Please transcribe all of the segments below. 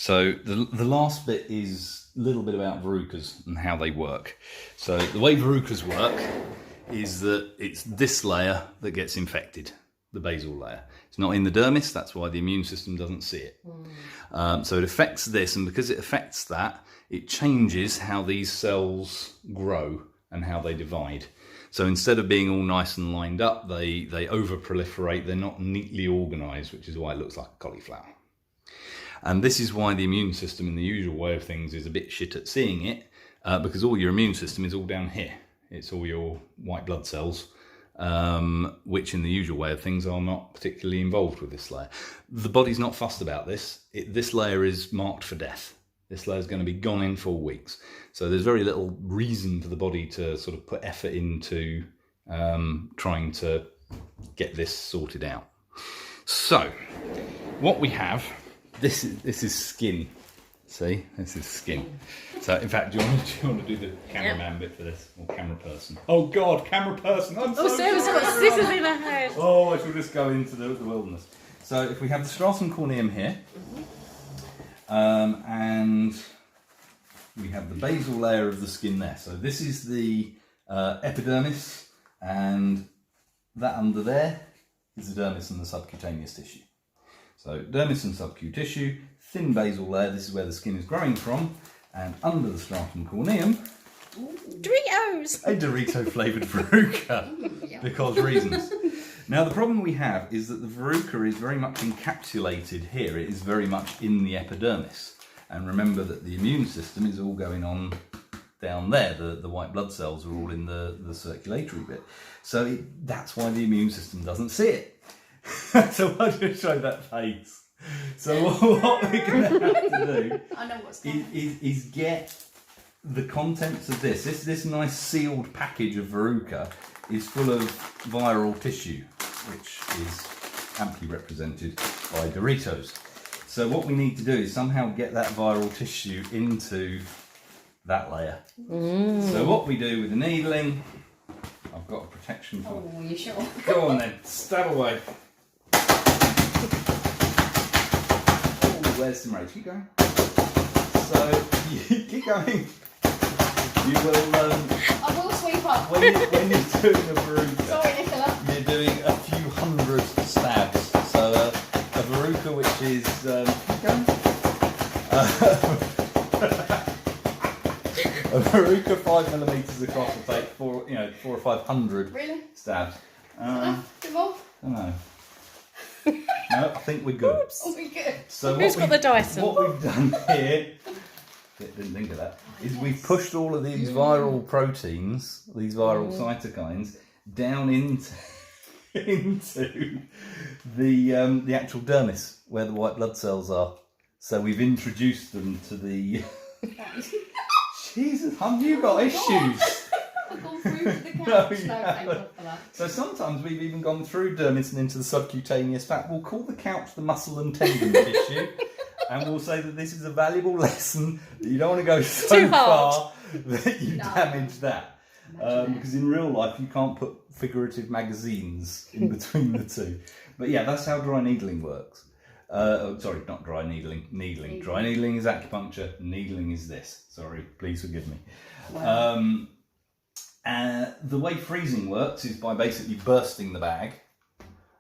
So the last bit is a little bit about verrucas and how they work. So the way verrucas work is that it's this layer that gets infected, the basal layer. It's not in the dermis, that's why the immune system doesn't see it. So it affects this, and because it affects that, it changes how these cells grow and how they divide. So instead of being all nice and lined up, they over-proliferate, they're not neatly organised, which is why it looks like a cauliflower. And this is why the immune system in the usual way of things is a bit shit at seeing it, because all your immune system is all down here. It's all your white blood cells, which in the usual way of things are not particularly involved with this layer. The body's not fussed about this. This layer is marked for death. This layer is going to be gone in 4 weeks. So there's very little reason for the body to sort of put effort into trying to get this sorted out. So what we have, this is skin. See, this is skin. So in fact, do you want to do the cameraman bit for this, or camera person? Oh God, camera person! I'm so Sarah's got scissors in her head. Oh, I shall just go into the wilderness. So if we have the stratum corneum here, and we have the basal layer of the skin there. So this is the epidermis, and that under there is the dermis and the subcutaneous tissue. So dermis and subcutaneous tissue, thin basal layer, this is where the skin is growing from, and under the stratum corneum, Doritos! a Dorito flavoured verruca, because reasons. Now the problem we have is that the verruca is very much encapsulated here, it is very much in the epidermis. And remember that the immune system is all going on down there, the white blood cells are all in the circulatory bit. So that's why the immune system doesn't see it. So I'll just show that face. So what we're going to have to do I know what's is get the contents of this nice sealed package of verruca is full of viral tissue, which is amply represented by Doritos. So what we need to do is somehow get that viral tissue into that layer. So what we do with the needling, I've got a protection for. Oh, you sure? Go on then, stab away. Where's some rage? Keep going. So you keep going. You will. I will sweep up. When you're doing a verruca, Sorry, Nicola. you're doing a few hundred stabs. So a verruca, which is keep going. A verruca 5mm across will take 400 or 500 Really? stabs. Bit more? I don't know. No, I think we're good. Oops. Oh, we're good. So Who's got the Dyson? What we've done here, didn't think of that, is we've pushed all of these viral proteins, these viral cytokines, down into the actual dermis, where the white blood cells are. So we've introduced them to the... Jesus, have you got issues? I've gone through to the couch. No, Thank God for that. So sometimes we've even gone through dermis and into the subcutaneous fat. We'll call the couch the muscle and tendon tissue, and we'll say that this is a valuable lesson that you don't want to go so far that you damage that. Because in real life you can't put figurative magazines in between the two. But yeah, that's how dry needling works. Sorry, not dry needling, needling. Dry needling is acupuncture, needling is this. Sorry, please forgive me. Wow. The way freezing works is by basically bursting the bag,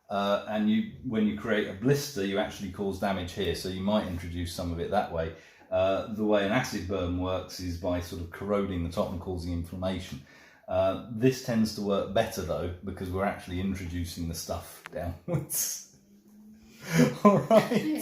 and when you create a blister, you actually cause damage here, so you might introduce some of it that way. The way an acid burn works is by sort of corroding the top and causing inflammation. This tends to work better though, because we're actually introducing the stuff downwards. All right.